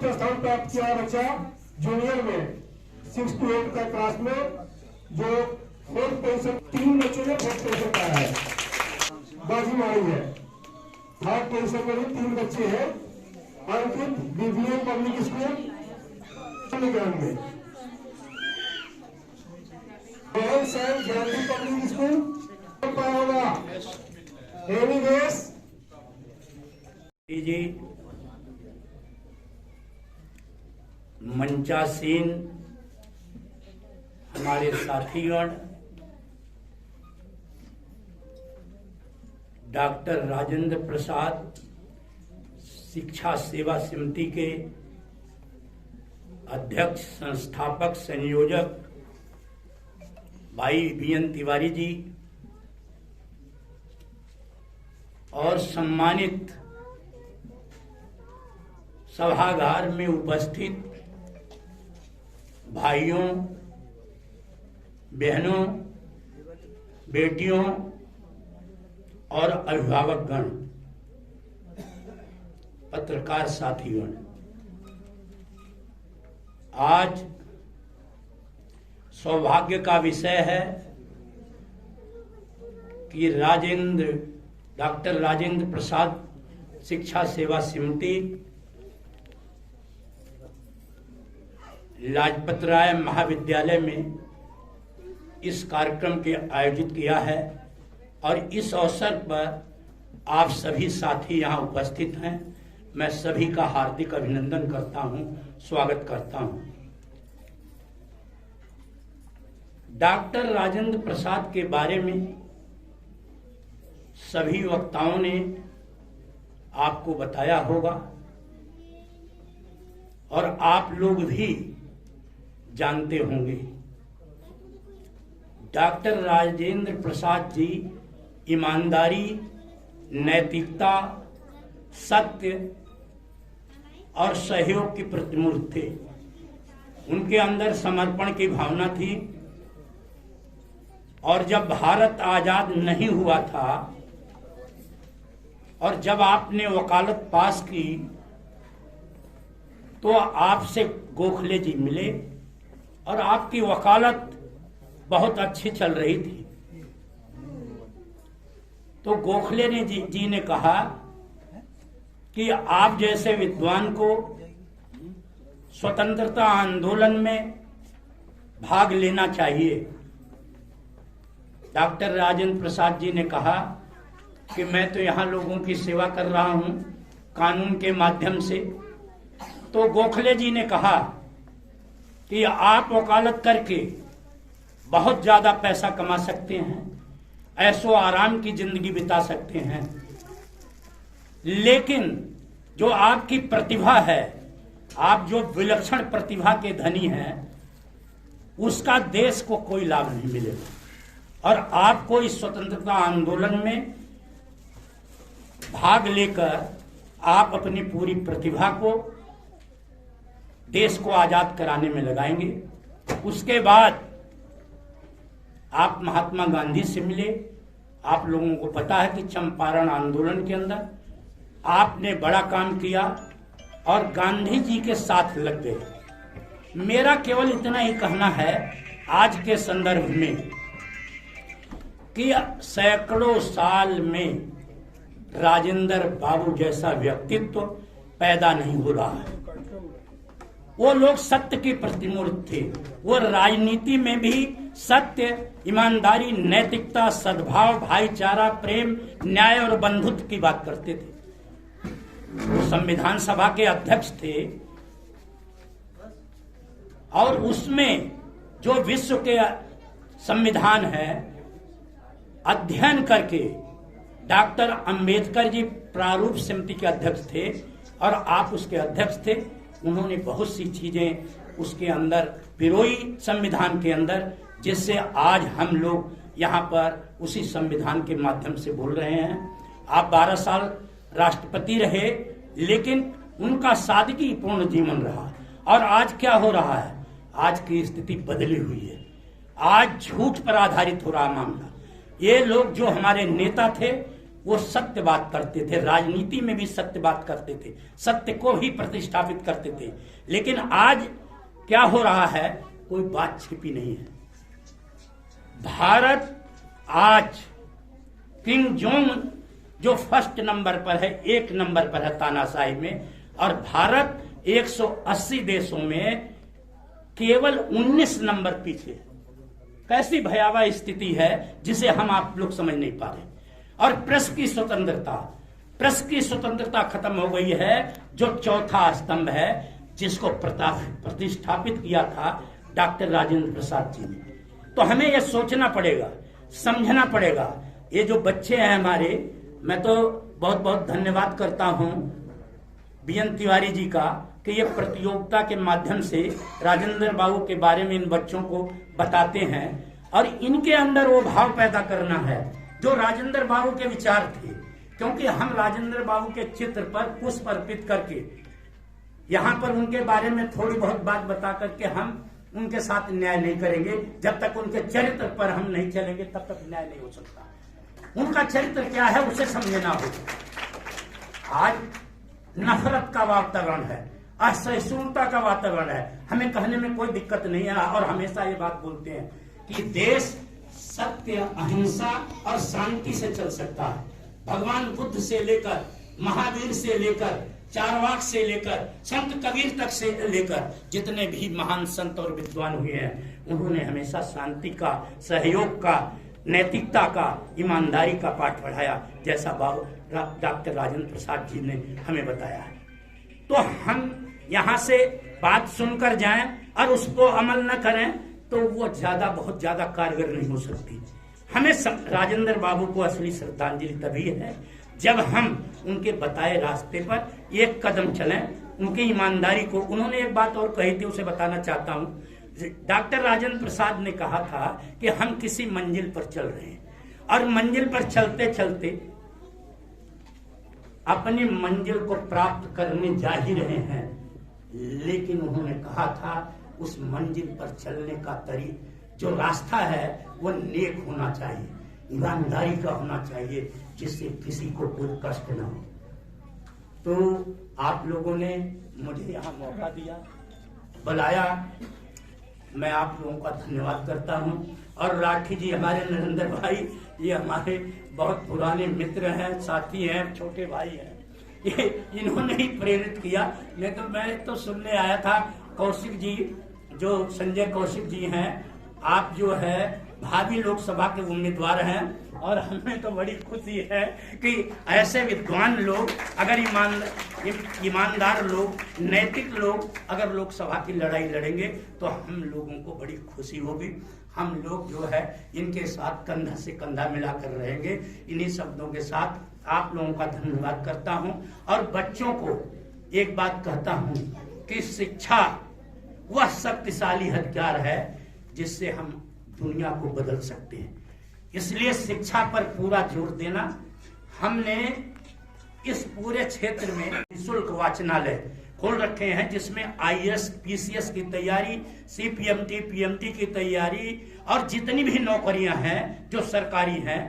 चतुर्थ स्थान प्राप्त किया बच्चा जूनियर में 6 to 8 का क्लास में, जो 4th पोजीशन, 3 बच्चों ने 4th पोजीशन पाया है, बाजी मारी है। 3rd पोजीशन में भी 3 बच्चे हैं। अंकित बीबीए पब्लिक स्कूल ज्ञान में, गांधी पब्लिक स्कूल पाया होगा। एनीवेज जी, मंचासीन हमारे साथीगण, डॉक्टर राजेंद्र प्रसाद शिक्षा सेवा समिति के अध्यक्ष, संस्थापक, संयोजक भाई बीएन तिवारी जी और सम्मानित सभागार में उपस्थित भाइयों, बहनों, बेटियों और अभिभावकगण, पत्रकार साथीगण, आज सौभाग्य का विषय है कि डॉक्टर राजेंद्र प्रसाद शिक्षा सेवा समिति लाजपत राय महाविद्यालय में इस कार्यक्रम के आयोजित किया है और इस अवसर पर आप सभी साथी यहाँ उपस्थित हैं। मैं सभी का हार्दिक अभिनंदन करता हूँ, स्वागत करता हूँ। डॉक्टर राजेंद्र प्रसाद के बारे में सभी वक्ताओं ने आपको बताया होगा और आप लोग भी जानते होंगे। डॉक्टर राजेंद्र प्रसाद जी ईमानदारी, नैतिकता, सत्य और सहयोग की प्रतिमूर्ति थे। उनके अंदर समर्पण की भावना थी और जब भारत आजाद नहीं हुआ था और जब आपने वकालत पास की तो आपसे गोखले जी मिले और आपकी वकालत बहुत अच्छी चल रही थी। तो गोखले जी ने कहा कि आप जैसे विद्वान को स्वतंत्रता आंदोलन में भाग लेना चाहिए। डॉक्टर राजेंद्र प्रसाद जी ने कहा कि मैं तो यहाँ लोगों की सेवा कर रहा हूँ कानून के माध्यम से। तो गोखले जी ने कहा कि आप वकालत करके बहुत ज्यादा पैसा कमा सकते हैं, ऐशो आराम की जिंदगी बिता सकते हैं, लेकिन जो आपकी प्रतिभा है, आप जो विलक्षण प्रतिभा के धनी हैं, उसका देश को कोई लाभ नहीं मिलेगा और आपको इस स्वतंत्रता आंदोलन में भाग लेकर आप अपनी पूरी प्रतिभा को देश को आजाद कराने में लगाएंगे। उसके बाद आप महात्मा गांधी से मिले। आप लोगों को पता है कि चंपारण आंदोलन के अंदर आपने बड़ा काम किया और गांधी जी के साथ लग गए। मेरा केवल इतना ही कहना है आज के संदर्भ में कि सैकड़ों साल में राजेंद्र बाबू जैसा व्यक्तित्व पैदा नहीं हो रहा है। वो लोग सत्य की प्रतिमूर्ति थे। वो राजनीति में भी सत्य, ईमानदारी, नैतिकता, सद्भाव, भाईचारा, प्रेम, न्याय और बंधुत्व की बात करते थे। वो संविधान सभा के अध्यक्ष थे और उसमें जो विश्व के संविधान है अध्ययन करके डॉक्टर अंबेडकर जी प्रारूप समिति के अध्यक्ष थे और आप उसके अध्यक्ष थे। उन्होंने बहुत सी चीजें उसके अंदर पिरोई संविधान के अंदर, जिससे आज हम लोग यहाँ पर उसी संविधान के माध्यम से बोल रहे हैं। आप 12 साल राष्ट्रपति रहे, लेकिन उनका सादगीपूर्ण जीवन रहा। और आज क्या हो रहा है? आज की स्थिति बदली हुई है। आज झूठ पर आधारित हो रहा मामला। ये लोग जो हमारे नेता थे वो सत्य बात करते थे, राजनीति में भी सत्य बात करते थे, सत्य को ही प्रतिष्ठापित करते थे। लेकिन आज क्या हो रहा है, कोई बात छिपी नहीं है। भारत आज किंग जोंग जो फर्स्ट नंबर पर है, 1 नंबर पर है तानाशाही में, और भारत 180 देशों में केवल 19 नंबर पीछे। कैसी भयावह स्थिति है जिसे हम आप लोग समझ नहीं पा रहे। और प्रेस की स्वतंत्रता खत्म हो गई है, जो चौथा स्तंभ है जिसको प्रतिष्ठापित किया था डॉक्टर राजेंद्र प्रसाद जी ने। तो हमें यह सोचना पड़ेगा, समझना पड़ेगा। ये जो बच्चे हैं हमारे, मैं तो बहुत बहुत धन्यवाद करता हूं बीएन तिवारी जी का कि ये प्रतियोगिता के माध्यम से राजेंद्र बाबू के बारे में इन बच्चों को बताते हैं, और इनके अंदर वो भाव पैदा करना है जो राजेंद्र बाबू के विचार थे। क्योंकि हम राजेंद्र बाबू के चित्र पर पुष्प अर्पित करके, यहाँ पर उनके बारे में थोड़ी बहुत बात बता करके हम उनके साथ न्याय नहीं करेंगे। जब तक उनके चरित्र पर हम नहीं चलेंगे तब तक न्याय नहीं हो सकता। उनका चरित्र क्या है उसे समझना होगा। आज नफरत का वातावरण है, असहिष्णुता का वातावरण है। हमें कहने में कोई दिक्कत नहीं है, और हमेशा ये बात बोलते हैं कि देश सत्य, अहिंसा और शांति से चल सकता है। भगवान बुद्ध से लेकर, महावीर से लेकर, चारवाक से लेकर, संत कबीर तक से लेकर जितने भी महान संत और विद्वान हुए हैं, उन्होंने हमेशा शांति का, सहयोग का, नैतिकता का, ईमानदारी का पाठ पढ़ाया, जैसा डॉक्टर राजेंद्र प्रसाद जी ने हमें बताया है। तो हम यहाँ से बात सुनकर जाएं और उसको अमल न करें तो वो बहुत ज्यादा कारगर नहीं हो सकती। हमें राजेंद्र बाबू को असली श्रद्धांजलि तभी है जब हम उनके बताए रास्ते पर एक कदम चलें, उनकी ईमानदारी को। उन्होंने एक बात और कही थी, उसे बताना चाहता हूँ। डॉक्टर राजेंद्र प्रसाद ने कहा था कि हम किसी मंजिल पर चल रहे हैं, और मंजिल पर चलते चलते अपनी मंजिल को प्राप्त करने जा ही रहे हैं। लेकिन उन्होंने कहा था उस मंजिल पर चलने का जो रास्ता है वो नेक होना चाहिए, ईमानदारी का होना चाहिए, जिससे किसी को कोई कष्ट न हो। तो आप लोगों ने मुझे यहाँ मौका दिया, बुलाया, मैं आप लोगों का धन्यवाद करता हूँ। और राठी जी, हमारे नरेंद्र भाई, ये हमारे बहुत पुराने मित्र हैं, साथी हैं, छोटे भाई हैं। ये इन्होंने ही प्रेरित किया। नहीं तो मैं तो सुनने आया था, कौशिक जी, जो संजय कौशिक जी हैं, आप जो है भावी लोकसभा के उम्मीदवार हैं, और हमें तो बड़ी खुशी है कि ऐसे विद्वान लोग, अगर ईमानदार लोग, नैतिक लोग अगर लोकसभा की लड़ाई लड़ेंगे तो हम लोगों को बड़ी खुशी होगी। हम लोग जो है इनके साथ कंधा से कंधा मिलाकर रहेंगे। इन्हीं शब्दों के साथ आप लोगों का धन्यवाद करता हूं, और बच्चों को एक बात कहता हूं कि शिक्षा वह शक्तिशाली हथियार है जिससे हम दुनिया को बदल सकते हैं। इसलिए शिक्षा पर पूरा जोर देना। हमने इस पूरे क्षेत्र में निःशुल्क वाचनालय खोल रखे हैं, जिसमें IAS, PCS की तैयारी, CPMT, PMT की तैयारी, और जितनी भी नौकरियां हैं जो सरकारी हैं,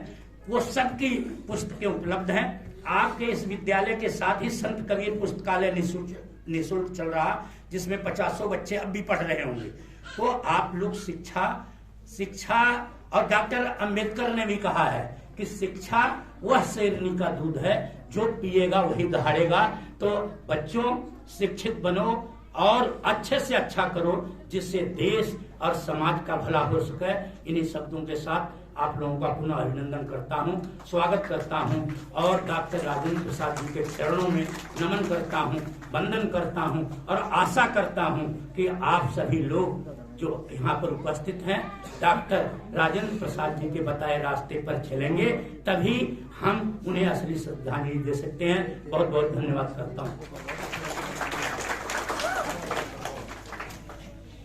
वो सबकी पुस्तकें उपलब्ध हैं। आपके इस विद्यालय के साथ ही संत कबीर पुस्तकालय निःशुल्क चल रहा, जिसमें 50 बच्चे अब भी पढ़ रहे होंगे। तो आप लोग शिक्षा, और डॉक्टर अंबेडकर ने भी कहा है कि शिक्षा वह शेरनी का दूध है, जो पिएगा वही दहाड़ेगा। तो बच्चों, शिक्षित बनो और अच्छे से अच्छा करो, जिससे देश और समाज का भला हो सके। इन्हीं शब्दों के साथ आप लोगों का पुनः अभिनंदन करता हूं, स्वागत करता हूं, और डॉक्टर राजेंद्र प्रसाद जी के चरणों में नमन करता हूं, वंदन करता हूं, और आशा करता हूं कि आप सभी लोग जो यहाँ पर उपस्थित हैं डॉक्टर राजेंद्र प्रसाद जी के बताए रास्ते पर चलेंगे, तभी हम उन्हें असली श्रद्धांजलि दे सकते हैं। बहुत बहुत धन्यवाद करता हूँ।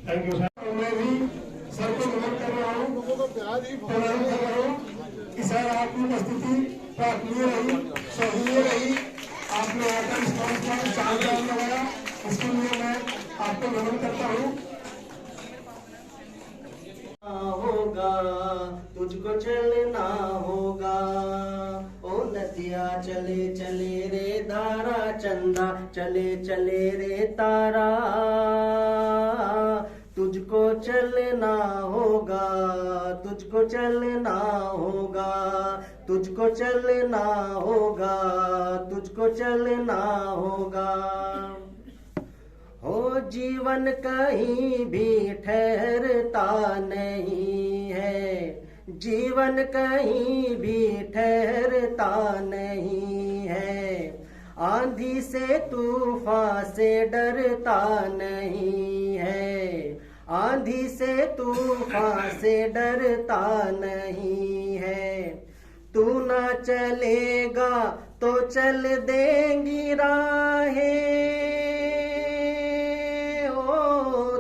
Thank you sir. मैं भी सर को नमन कर रहा हूँ, प्रणाम कर रहा हूँ कि सर आपकी उपस्थिति प्रार्थनीय रही, सराहनीय रही। आपने आकर इस मंच पर चांद लगाया, इसके लिए मैं आपको नमन करता हूँ। होगा तुझको चलना होगा, ओ नदी चले चले रे धारा चंदा, चले चले रे तारा, तुझको चलना होगा, तुझको चलना होगा, तुझको चलना होगा, तुझको चलना होगा। हो जीवन कहीं भी ठहरता नहीं है, जीवन कहीं भी ठहरता नहीं है, आंधी से तूफान से डरता नहीं है, आंधी से तूफान से डरता नहीं है। तू ना चलेगा तो चल देंगी राहें,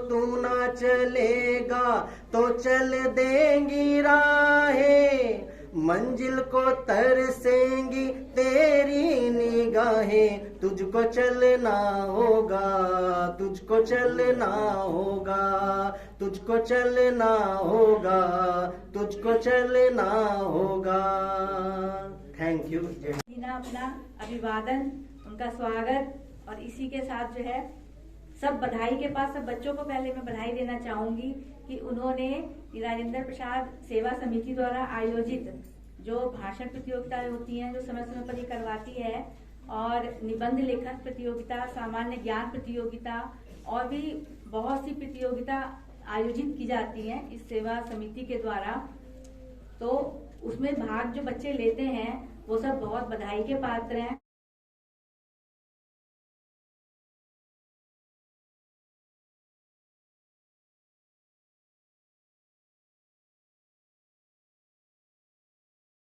तू ना चलेगा तो चल देंगी राहें, मंजिल को तरसेंगी तेरी निगाहें, तुझको चलना होगा, तुझको चलना होगा, तुझको चलना होगा, तुझको चलना होगा। Thank you. ना अपना अभिवादन, उनका स्वागत, और इसी के साथ जो है सब बधाई के पास सब बच्चों को पहले मैं बधाई देना चाहूंगी कि उन्होंने राजेंद्र प्रसाद सेवा समिति द्वारा आयोजित जो भाषण प्रतियोगिताएं होती हैं, जो समय समय पर ये करवाती है, और निबंध लेखन प्रतियोगिता, सामान्य ज्ञान प्रतियोगिता और भी बहुत सी प्रतियोगिता आयोजित की जाती हैं इस सेवा समिति के द्वारा। तो उसमें भाग जो बच्चे लेते हैं वो सब बहुत बधाई के पात्र हैं।